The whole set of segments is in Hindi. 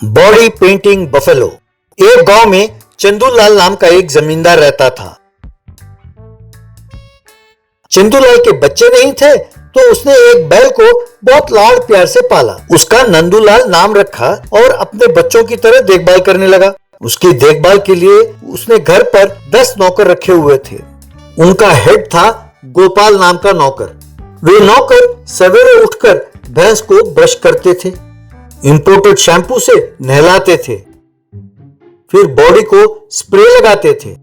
Body painting buffalo. एक गांव में चंदूलाल नाम का एक जमींदार रहता था। चंदूलाल के बच्चे नहीं थे तो उसने एक बैल को बहुत लाड़ प्यार से पाला। उसका नंदूलाल नाम रखा और अपने बच्चों की तरह देखभाल करने लगा। उसकी देखभाल के लिए उसने घर पर 10 नौकर रखे हुए थे। उनका हेड था गोपाल नाम का नौकर। वे नौकर सवेरे उठकर भैंस को ब्रश करते थे, इंपोर्टेड शैम्पू से नहलाते थे, फिर बॉडी को स्प्रे लगाते थे।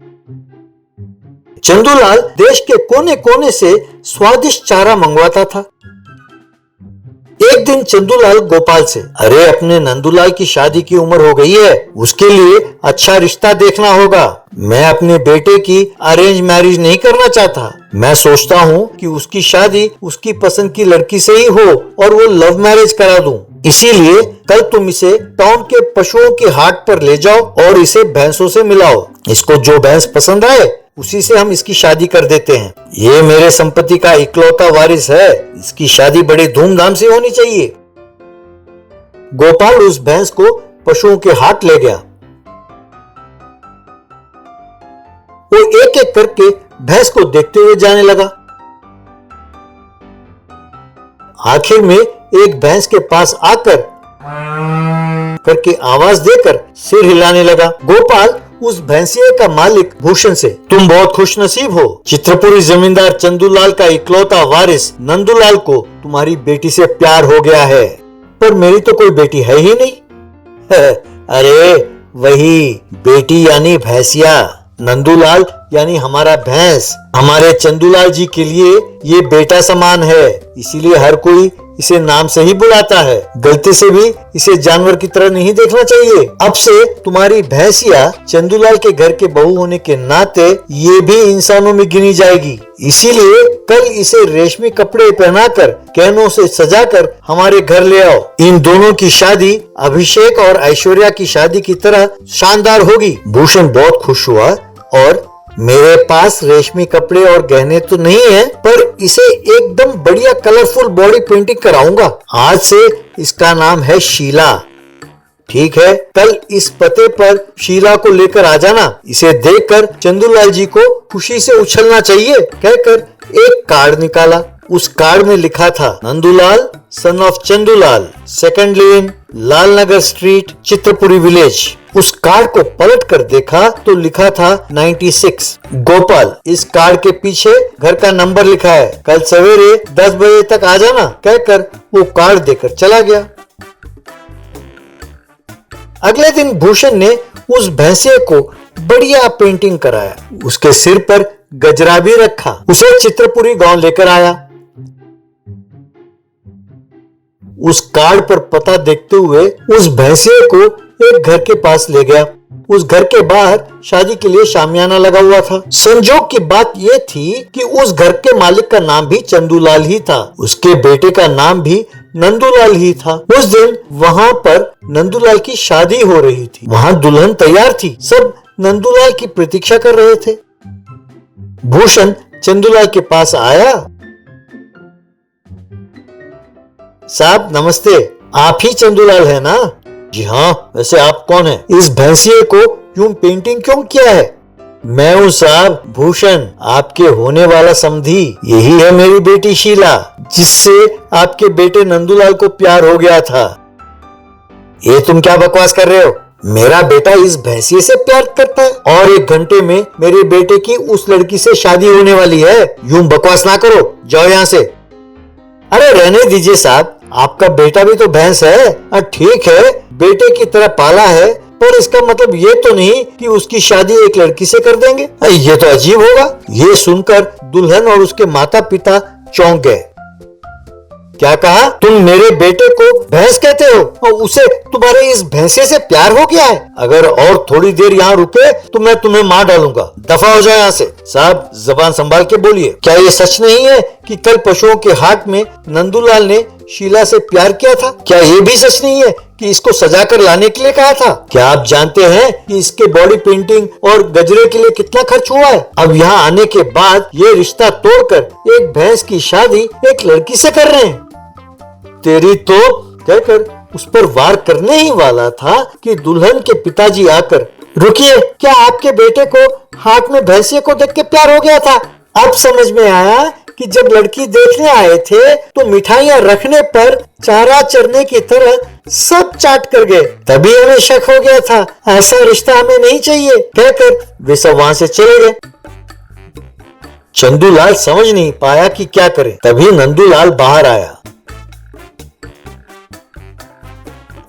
चंदूलाल देश के कोने कोने से स्वादिष्ट चारा मंगवाता था। एक दिन चंदूलाल गोपाल से, अरे अपने नंदूलाल की शादी की उम्र हो गई है, उसके लिए अच्छा रिश्ता देखना होगा। मैं अपने बेटे की अरेंज मैरिज नहीं करना चाहता। मैं सोचता हूँ कि उसकी शादी उसकी पसंद की लड़की से ही हो और वो लव मैरिज करा दूं। इसीलिए कल तुम इसे टाउन के पशुओं के हाट पर ले जाओ और इसे भैंसों से मिलाओ। इसको जो भैंस पसंद आए उसी से हम इसकी शादी कर देते हैं। ये मेरे संपत्ति का इकलौता वारिस है, इसकी शादी बड़ी धूमधाम से होनी चाहिए। गोपाल उस भैंस को पशुओं के हाट ले गया। वो एक एक करके भैंस को देखते हुए जाने लगा। आखिर में एक भैंस के पास आकर करके आवाज देकर सिर हिलाने लगा। गोपाल उस भैंसिया का मालिक भूषण से, तुम बहुत खुश नसीब हो। चित्रपुरी जमींदार चंदूलाल का इकलौता वारिस नंदूलाल को तुम्हारी बेटी से प्यार हो गया है। पर मेरी तो कोई बेटी है ही नहीं। अरे वही बेटी यानी भैंसिया, नंदूलाल यानी हमारा भैंस। हमारे चंदूलाल जी के लिए ये बेटा समान है, इसीलिए हर कोई इसे नाम से ही बुलाता है। गलती से भी इसे जानवर की तरह नहीं देखना चाहिए। अब से तुम्हारी भैंसिया चंदूलाल के घर के बहू होने के नाते ये भी इंसानों में गिनी जाएगी। इसीलिए कल इसे रेशमी कपड़े पहनाकर गहनों से सजाकर हमारे घर ले आओ। इन दोनों की शादी अभिषेक और ऐश्वर्या की शादी की तरह शानदार होगी। भूषण बहुत खुश हुआ और मेरे पास रेशमी कपड़े और गहने तो नहीं है, पर इसे एकदम बढ़िया कलरफुल बॉडी पेंटिंग कराऊंगा। आज से इसका नाम है शीला। ठीक है, कल इस पते पर शीला को लेकर आ जाना। इसे देखकर चंदूलाल जी को खुशी से उछलना चाहिए, कहकर एक कार्ड निकाला। उस कार्ड में लिखा था, Nandulal son of Chandulal, second lane, Lalnagar street, Chitrapuri village. उस कार्ड को पलट कर देखा तो लिखा था 96। गोपाल, इस कार्ड के पीछे घर का नंबर लिखा है, कल सवेरे 10 बजे तक आ जाना, कहकर वो कार्ड देकर चला गया। अगले दिन भूषण ने उस भैंसे को बढ़िया पेंटिंग कराया, उसके सिर पर गजरा भी रखा, उसे चित्रपुरी गांव लेकर आया। उस कार्ड पर पता देखते हुए उस भैंसे को एक घर के पास ले गया। उस घर के बाहर शादी के लिए शामियाना लगा हुआ था। संजोग की बात यह थी कि उस घर के मालिक का नाम भी चंदूलाल ही था, उसके बेटे का नाम भी नंदूलाल ही था। उस दिन वहां पर नंदूलाल की शादी हो रही थी। वहां दुल्हन तैयार थी, सब नंदूलाल की प्रतीक्षा कर रहे थे। भूषण चंदूलाल के पास आया। साहब नमस्ते, आप ही चंदूलाल है ना? जी हाँ, वैसे आप कौन है? इस भैंसिए को यूं पेंटिंग क्यों किया है? मैं हूँ साहब भूषण, आपके होने वाला समधी। यही है मेरी बेटी शीला, जिससे आपके बेटे नंदूलाल को प्यार हो गया था। ये तुम क्या बकवास कर रहे हो? मेरा बेटा इस भैंसिए से प्यार करता है और 1 घंटे में मेरे बेटे की उस लड़की से शादी होने वाली है। यूं बकवास ना करो, जाओ यहाँ से। अरे रहने दीजिए साहब, आपका बेटा भी तो भैंस है। ठीक है, बेटे की तरह पाला है, पर इसका मतलब ये तो नहीं कि उसकी शादी एक लड़की से कर देंगे। ये तो अजीब होगा। ये सुनकर दुल्हन और उसके माता पिता चौंक गए। क्या कहा? तुम मेरे बेटे को भैंस कहते हो और उसे तुम्हारे इस भैंसे से प्यार हो गया है? अगर और थोड़ी देर यहाँ रुके तो मैं तुम्हें मार डालूंगा। दफा हो जाए यहाँ से। साहब जबान संभाल के बोलिए, क्या ये सच नहीं है कि कल पशुओं के हाट में नंदूलाल ने शीला से प्यार किया था? क्या ये भी सच नहीं है कि इसको सजा कर लाने के लिए कहा था? क्या आप जानते हैं कि इसके बॉडी पेंटिंग और गजरे के लिए कितना खर्च हुआ है? अब यहाँ आने के बाद ये रिश्ता तोड़कर एक भैंस की शादी एक लड़की से कर रहे हैं। तेरी तो कहकर उस पर वार करने ही वाला था कि दुल्हन के पिताजी आकर, रुकिए, क्या आपके बेटे को हाट में भैंसिया को देख के प्यार हो गया था? अब समझ में आया कि जब लड़की देखने आए थे तो मिठाइयाँ रखने पर चारा चरने की तरह सब चाट कर गए। तभी हमें शक हो गया था, ऐसा रिश्ता हमें नहीं चाहिए, कहकर वे सब वहां से चले गए। चंदूलाल समझ नहीं पाया कि क्या करे। तभी नंदूलाल बाहर आया।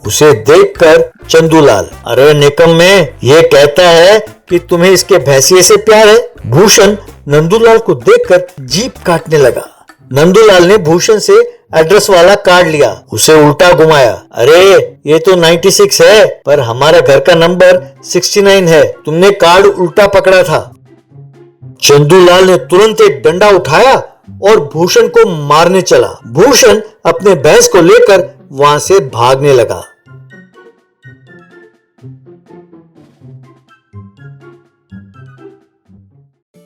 उसे देखकर चंदूलाल, अरे निकम्मे, ये कहता है कि तुम्हें इसके भैंसिए से प्यार है। भूषण नंदूलाल को देखकर जीभ काटने लगा। नंदूलाल ने भूषण से एड्रेस वाला कार्ड लिया, उसे उल्टा घुमाया। अरे ये तो 96 है, पर हमारा घर का नंबर 69 है। तुमने कार्ड उल्टा पकड़ा था। चंदूलाल ने तुरंत एक डंडा उठाया और भूषण को मारने चला। भूषण अपने भैंस को लेकर वहां से भागने लगा।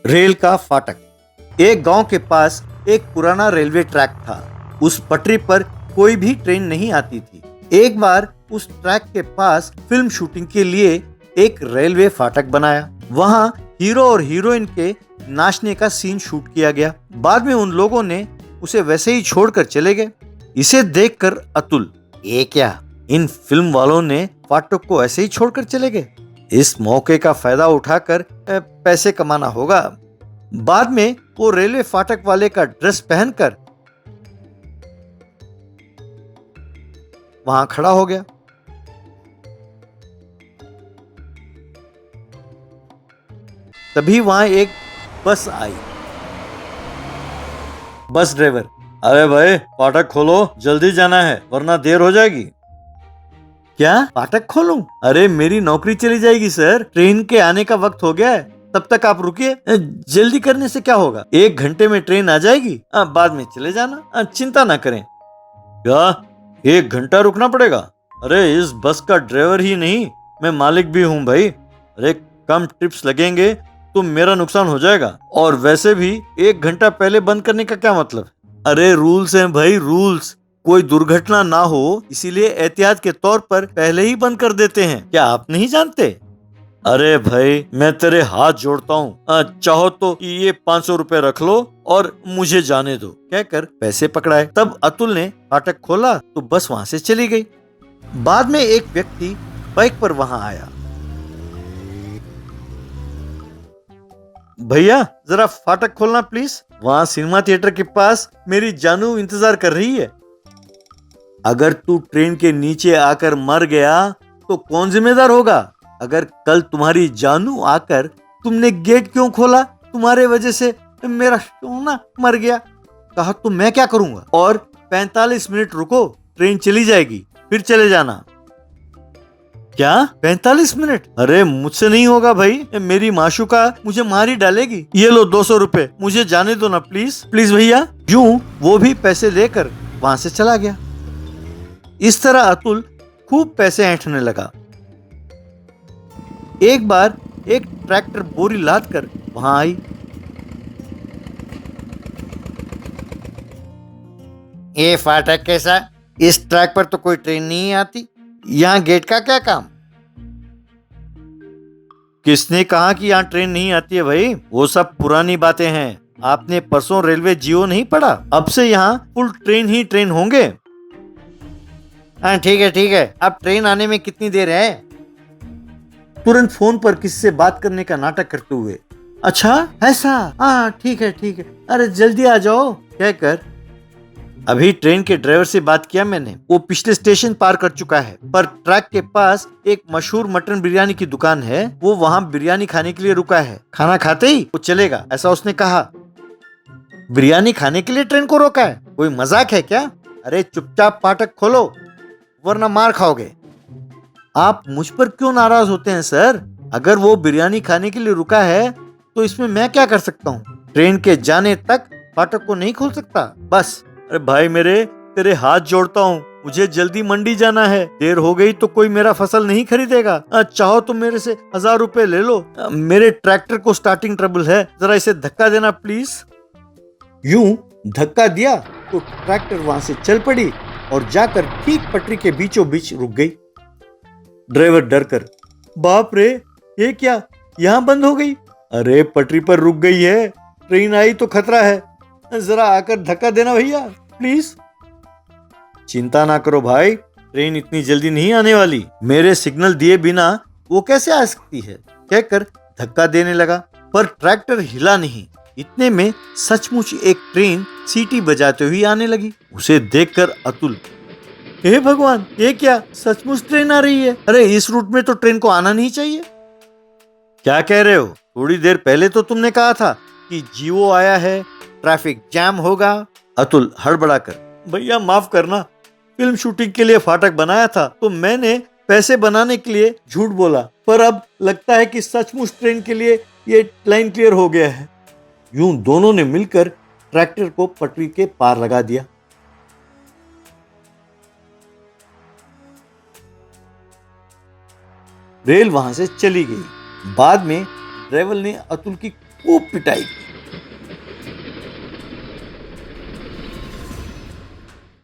रेल का फाटक। एक गांव के पास एक पुराना रेलवे ट्रैक था। उस पटरी पर कोई भी ट्रेन नहीं आती थी। एक बार उस ट्रैक के पास फिल्म शूटिंग के लिए एक रेलवे फाटक बनाया। वहां हीरो और हीरोइन के नाचने का सीन शूट किया गया। बाद में उन लोगों ने उसे वैसे ही छोड़कर चले गए। इसे देखकर अतुल, ये क्या, इन फिल्म वालों ने फाटक को ऐसे ही छोड़कर चले गए? इस मौके का फायदा उठाकर पैसे कमाना होगा। बाद में वो रेलवे फाटक वाले का ड्रेस पहनकर वहां खड़ा हो गया। तभी वहां एक बस आई। बस ड्राइवर, अरे भाई फाटक खोलो, जल्दी जाना है वरना देर हो जाएगी। क्या फाटक खोलूं? अरे मेरी नौकरी चली जाएगी सर, ट्रेन के आने का वक्त हो गया है, तब तक आप रुकिए। जल्दी करने से क्या होगा, 1 घंटे में ट्रेन आ जाएगी, बाद में चले जाना, चिंता ना करें। क्या 1 घंटा रुकना पड़ेगा? अरे इस बस का ड्राइवर ही नहीं, मैं मालिक भी हूँ भाई। अरे कम टिप्स लगेंगे तो मेरा नुकसान हो जाएगा, और वैसे भी 1 घंटा पहले बंद करने का क्या मतलब? अरे रूल्स हैं भाई, रूल्स। कोई दुर्घटना ना हो इसीलिए एहतियात के तौर पर पहले ही बंद कर देते हैं, क्या आप नहीं जानते? अरे भाई मैं तेरे हाथ जोड़ता हूँ, चाहो तो ये 500 रुपए रख लो और मुझे जाने दो, कहकर पैसे पकड़ाए। तब अतुल ने फाटक खोला तो बस वहां से चली गई। बाद में एक व्यक्ति बाइक पर वहां आया। भैया जरा फाटक खोलना प्लीज, वहां सिनेमा थिएटर के पास मेरी जानू इंतजार कर रही है। अगर तू ट्रेन के नीचे आकर मर गया तो कौन जिम्मेदार होगा? अगर कल तुम्हारी जानू आकर तुमने गेट क्यों खोला, तुम्हारे वजह से मेरा सोना मर गया, कहा तो मैं क्या करूंगा? और 45 मिनट रुको, ट्रेन चली जाएगी, फिर चले जाना। क्या 45 मिनट? अरे मुझसे नहीं होगा भाई, मेरी माशूका मुझे मार ही डालेगी। ये लो 200 रुपए, मुझे जाने दो ना प्लीज, प्लीज भैया। यूं वो भी पैसे लेकर वहां से चला गया। इस तरह अतुल खूब पैसे ऐंठने लगा। एक बार एक ट्रैक्टर बोरी लाद कर वहां आई। ये फाटक कैसा? इस ट्रैक पर तो कोई ट्रेन नहीं आती, यहाँ गेट का क्या काम? किसने कहा कि यहाँ ट्रेन नहीं आती है भाई? वो सब पुरानी बातें हैं। आपने परसों रेलवे जियो नहीं पढ़ा? अब से यहाँ फुल ट्रेन ही ट्रेन होंगे। हाँ ठीक है, अब ट्रेन आने में कितनी देर है? तुरंत फोन पर किसी से बात करने का नाटक करते हुए, अच्छा ऐसा, हाँ ठीक है, अरे जल्दी आ जाओ, कहकर अभी ट्रेन के ड्राइवर से बात किया मैंने, वो पिछले स्टेशन पार कर चुका है, पर ट्रैक के पास एक मशहूर मटन बिरयानी की दुकान है, वो वहाँ बिरयानी खाने के लिए रुका है, खाना खाते ही वो चलेगा, ऐसा उसने कहा। बिरयानी खाने के लिए ट्रेन को रोका है? कोई मजाक है क्या? अरे चुपचाप फाटक खोलो वरना मार खाओगे। आप मुझ पर क्यों नाराज होते हैं सर? अगर वो बिरयानी खाने के लिए रुका है तो इसमें मैं क्या कर सकता हूँ? ट्रेन के जाने तक फाटक को नहीं खोल सकता, बस। अरे भाई मेरे, तेरे हाथ जोड़ता हूँ, मुझे जल्दी मंडी जाना है, देर हो गई तो कोई मेरा फसल नहीं खरीदेगा। चाहो तो मेरे से 1000 रुपए ले लो, मेरे ट्रैक्टर को स्टार्टिंग ट्रबल है, जरा इसे धक्का देना प्लीज। यूं धक्का दिया तो ट्रैक्टर वहां से चल पड़ी और जाकर ठीक पटरी के बीचों बीच रुक गई। ड्राइवर डर कर, बाप रे, ये क्या, यहां बंद हो गई? अरे पटरी पर रुक गई है, ट्रेन आई तो खतरा है, जरा आकर धक्का देना भैया प्लीज। चिंता ना करो भाई, ट्रेन इतनी जल्दी नहीं आने वाली, मेरे सिग्नल दिए बिना वो कैसे आ सकती है, कहकर धक्का देने लगा। पर ट्रैक्टर हिला नहीं। इतने में सचमुच एक ट्रेन सीटी बजाते हुए आने लगी। उसे देखकर अतुल, हे भगवान, ये क्या, सचमुच ट्रेन आ रही है? अरे इस रूट में तो ट्रेन को आना नहीं चाहिए। क्या कह रहे हो? थोड़ी देर पहले तो तुमने कहा था कि जीओ आया है, ट्रैफिक जैम होगा। अतुल हड़बड़ाकर, भैया माफ करना, फिल्म शूटिंग के लिए फाटक बनाया था तो मैंने पैसे बनाने के लिए झूठ बोला, पर अब लगता है कि सचमुच ट्रेन के लिए ये लाइन क्लियर हो गया है। यूं दोनों ने मिलकर ट्रैक्टर को पटरी के पार लगा दिया। रेल वहां से चली गई। बाद में ड्राइवर ने अतुल की खूब पिटाई की।